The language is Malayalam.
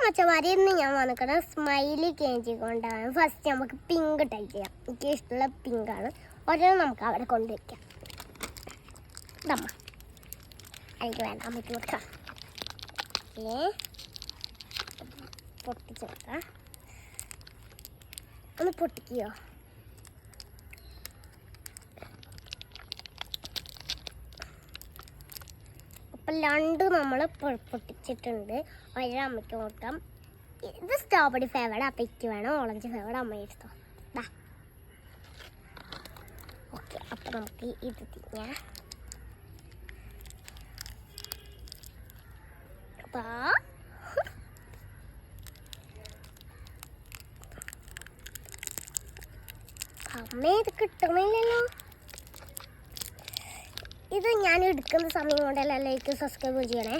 മച്ചമാരി ഇന്ന് ഞാൻ വന്നിട്ട് സ്മൈലി കേഞ്ചി കൊണ്ടാണ്. ഫസ്റ്റ് നമുക്ക് പിങ്ക് ടൈപ്പ് ചെയ്യാം. എനിക്ക് ഇഷ്ടമുള്ള പിങ്കാണ്. ഒരെണ്ണം നമുക്ക് അവിടെ കൊണ്ടുവയ്ക്കാം. ഇതമ്മ എനിക്ക് വേണ്ട, അമ്മയ്ക്ക് കൊടുക്കാം. പൊട്ടിച്ച് വെക്കാം. ഒന്ന് പൊട്ടിക്കോ. അപ്പം രണ്ട് നമ്മൾ പൊട്ടിച്ചിട്ടുണ്ട്. ഒരമ്മയ്ക്ക് നോക്കാം. ഇത് സ്ട്രോബെറി ഫ്ലേവേർഡ് അപ്പയ്ക്ക് വേണം, ഓറഞ്ച് ഫ്ലേവേർഡ് അമ്മ എടുത്തോ. ഓക്കെ, അപ്പം നമുക്ക് ഇത് തിന്നാം. അമ്മ ഇത് കിട്ടുന്നില്ലല്ലോ. ഇത് ഞാൻ എടുക്കുന്ന സമയം കൊണ്ടല്ല ലൈക്ക് സബ്സ്ക്രൈബ് ചെയ്യണേ.